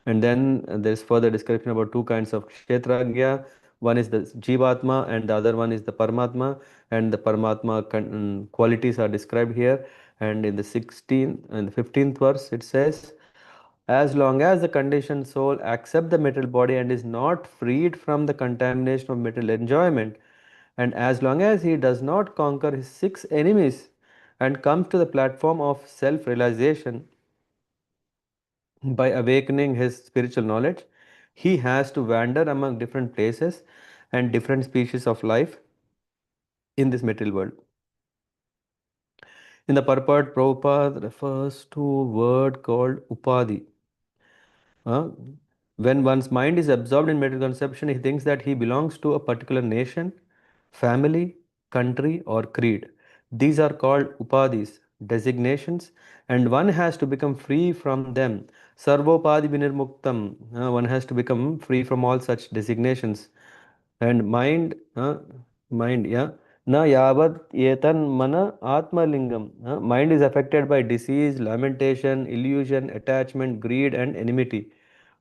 And then there's further description about two kinds of kshetragya. One is the Jivatma and the other one is the Paramatma. And the Paramatma qualities are described here. And in the 16th and the 15th verse, it says, as long as the conditioned soul accepts the material body and is not freed from the contamination of material enjoyment, and as long as he does not conquer his six enemies and comes to the platform of self realization, by awakening his spiritual knowledge, he has to wander among different places and different species of life in this material world. In the purport, Prabhupada refers to a word called upadhi. Uh, when one's mind is absorbed in material conception, he thinks that he belongs to a particular nation, family, country, or creed. These are called upadhis, designations, and one has to become free from them. Sarvopadi vinirmuktam. One has to become free from all such designations. And mind, yeah. Na yavat yetan mana atmalingam. Mind is affected by disease, lamentation, illusion, attachment, greed, and enmity.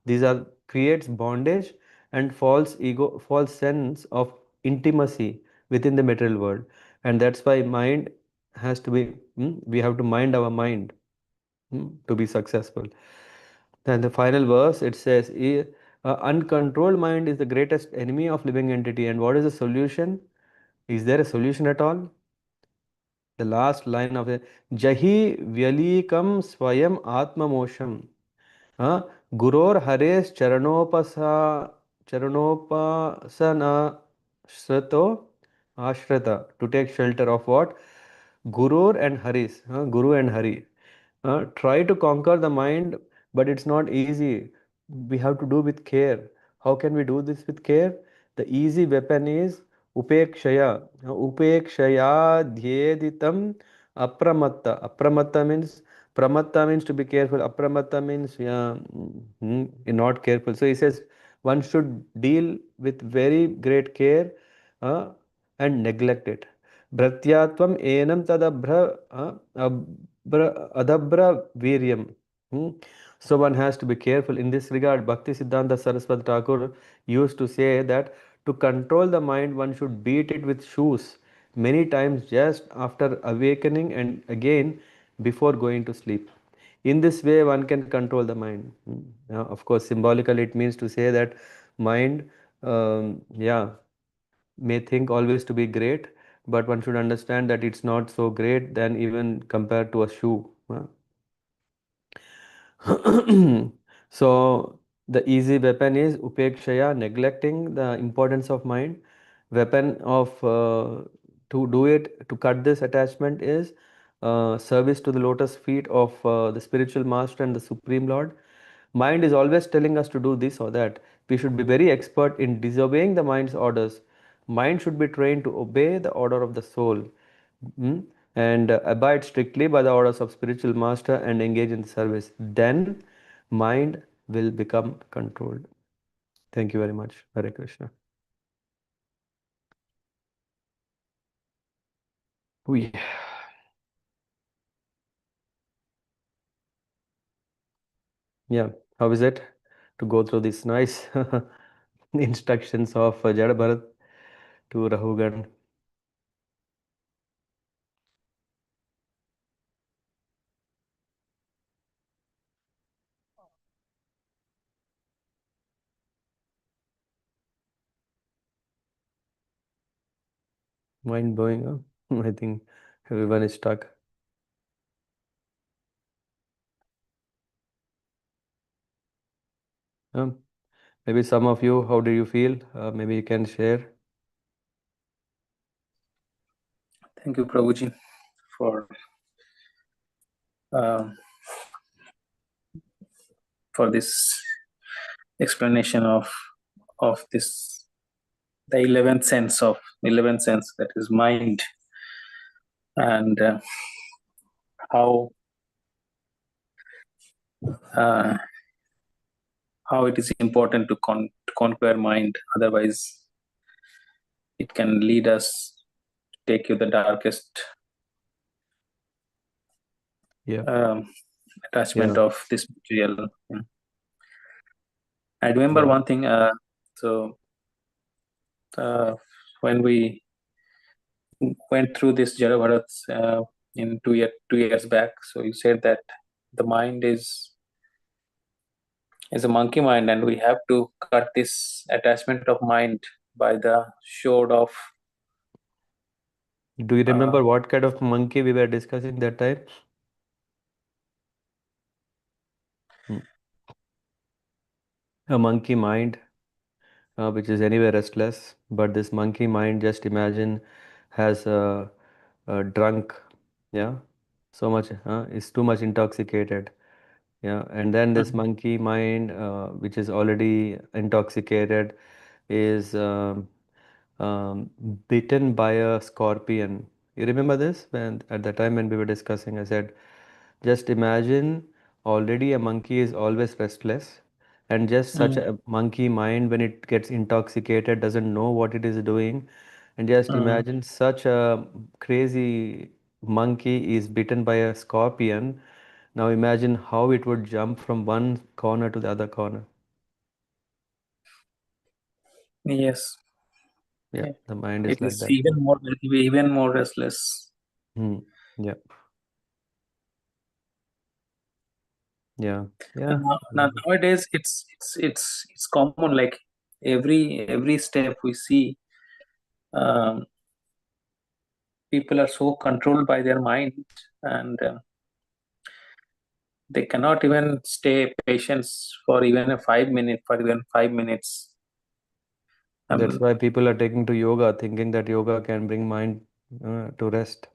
These are creates bondage and false ego, false sense of intimacy within the material world, and that's why mind has to be. We have to mind our mind to be successful. Then the final verse it says, "Uncontrolled mind is the greatest enemy of living entity." And what is the solution? Is there a solution at all? The last line of it, Jahi Vyalikam Swayam Atmamosham. Guror Hares Charanopasana Srato Ashrata. To take shelter of what? Gurur and Haris. Guru and Hari. Try to conquer the mind, but it's not easy. We have to do with care. How can we do this with care? The easy weapon is upekshaya. Upekshaya dhyeditam apramatta. Apramatta means pramatta means to be careful. Apramatta means yeah, you're not careful. So he says one should deal with very great care uh, and neglect it. Bhratyatvam enam tadabhra adabra viryam. Hmm? So one has to be careful. In this regard, Bhakti Siddhanta Saraswati Thakur used to say that to control the mind, one should beat it with shoes many times just after awakening and again before going to sleep. In this way, one can control the mind. Of course, symbolically, it means to say that mind, yeah, may think always to be great, but one should understand that it's not so great than even compared to a shoe. So the easy weapon is upekshaya, neglecting the importance of mind. Weapon of to do it, to cut this attachment is service to the lotus feet of the spiritual master and the supreme lord. Mind is always telling us to do this or that. We should be very expert in disobeying the mind's orders. Mind should be trained to obey the order of the soul, and abide strictly by the orders of spiritual master and engage in service. Then mind will become controlled. Thank you very much. Hare Krishna. We, yeah, how is it to go through these nice instructions of Jada Bharat to Rahugan? Mind blowing, huh? I think everyone is stuck. Um, Maybe some of you, how do you feel? Maybe you can share. Thank you, Prabhuji, for um, for this explanation of this, the 11th sense, that is mind, and how uh, how it is important to conquer mind. Otherwise, it can lead us take you the darkest Yeah, attachment yeah. of this material. I remember Yeah. one thing. So uh, when we went through this Jara in 2 years back, so you said that the mind is a monkey mind, and we have to cut this attachment of mind by the sword of Do you uh, remember what kind of monkey we were discussing that time? Hmm. A monkey mind, which is anyway restless, but this monkey mind, just imagine, has drunk, yeah, so much, is too much intoxicated, yeah, and then this Mhm. monkey mind, which is already intoxicated, is um, bitten by a scorpion. You remember this? When at the time when we were discussing, I said, just imagine already a monkey is always restless, and just such Mm. a monkey mind, when it gets intoxicated, doesn't know what it is doing, And just Mm. imagine such a crazy monkey is bitten by a scorpion. Now imagine how it would jump from one corner to the other corner. Yes. Yeah, Yeah. the mind It is like is that. even more restless. Hmm. Yeah, yeah, And yeah. nowadays, it's common. Like every step we see, um, people are so controlled by their mind, and they cannot even stay patient for even a 5 minute for even 5 minutes. That's Um, why people are taking to yoga, thinking that yoga can bring mind to rest.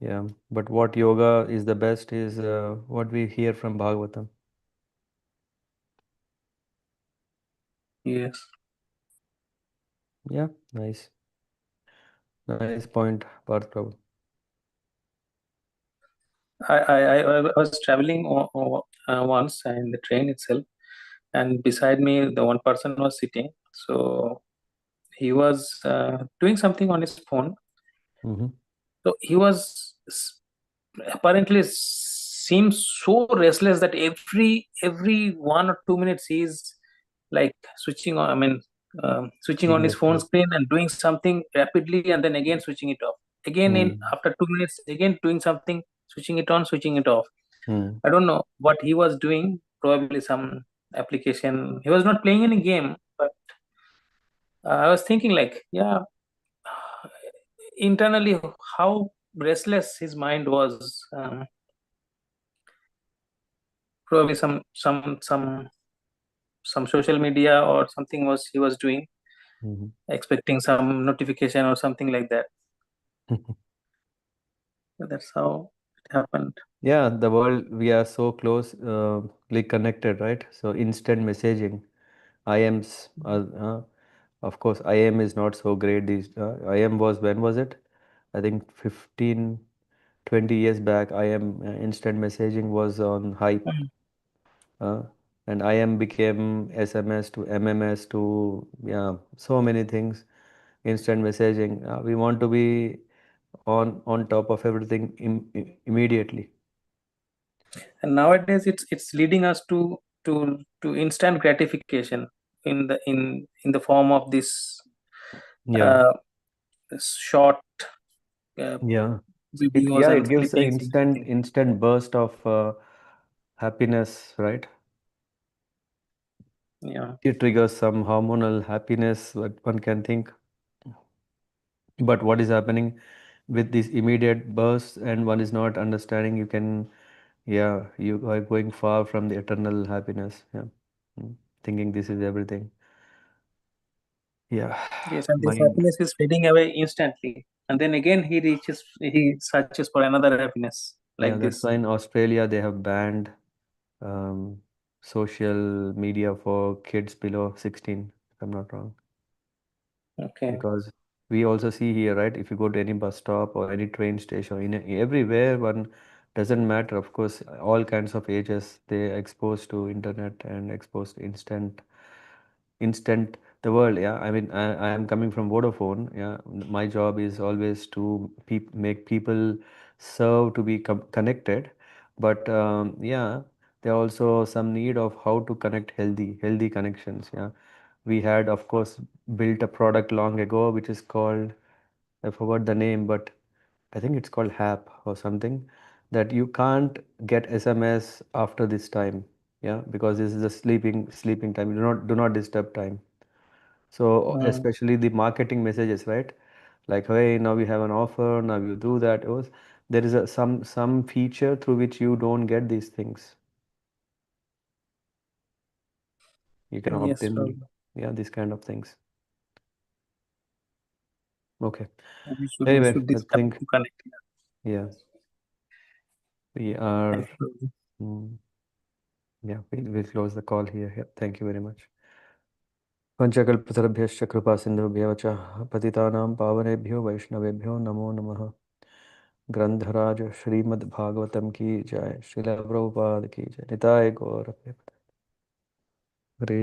Yeah, but what yoga is the best is what we hear from Bhagavatam. yes, Yeah, nice, nice point, Parth Prabhu. I was traveling once in the train itself, and beside me, the one person was sitting. So he was doing something on his phone. Mm-hmm. So he was apparently seems so restless that every 1 or 2 minutes he's like switching on. I mean, switching on Seeing his the phone phone. screen and doing something rapidly, and then again switching it off. Again, in Mm. after 2 minutes, again doing something, switching it on, switching it off. Mm. I don't know what he was doing. Probably some application. He was not playing any game, but I was thinking like, yeah, internally how restless his mind was. Probably some social media or something was he was doing, Mm-hmm. expecting some notification or something like that. So that's how it happened. Yeah, the world, we are so close, like connected, right? So instant messaging. IMs, of course, IM is not so great. These IM was, when was it? I think 15, 20 years back. IM, instant messaging was on hype. Mm. Uh, and IM became SMS to MMS to, yeah, so many things. Instant messaging. We want to be on top of everything immediately. And nowadays it's leading us to instant gratification in the form of this Yeah, uh, short uh, yeah. videos Yeah, and it gives an clippings and instant everything. instant burst of happiness, right? Yeah. It triggers some hormonal happiness that one can think. But what is happening with these immediate bursts, and one is not understanding, you can, yeah, you are going far from the eternal happiness. Yeah. Thinking this is everything. Yeah, Yes, and this mind. happiness is fading away instantly, and then again he searches for another happiness Yeah, like that's this. why in Australia they have banned um, social media for kids below 16, if I'm not wrong. Okay. Because we also see here, right? If you go to any bus stop or any train station, everywhere, one doesn't matter. Of course, all kinds of ages they exposed to internet and exposed to instant the world. Yeah, I mean, I am coming from Vodafone. Yeah, my job is always to make people serve to be connected, but yeah, there are also some need of how to connect healthy connections. Yeah, we had, of course, built a product long ago which is called, I forgot the name, but I think it's called HAP or something, that you can't get SMS after this time. Yeah, because this is a sleeping time. You do not disturb time. So Mm. especially the marketing messages, right? Like, hey, now we have an offer, now you do that. There is some feature through which you don't get these things. You can opt Yes, in, yeah, these kind of things. Okay. we Anyway, should I disconnect think, to connect. yeah, we are, Thank you. mm, yeah, we'll close the call here. Yeah, thank you very much. पंचकल्पतरुभ्यश्च कृपा सिन्धुभ्यः च पतितानां पावनेभ्यो वैष्णवेभ्यो नमो नमः। ग्रंथराज श्रीमद्भागवतम की जय, श्रील प्रभुपाद की जय, निताय गौर हरे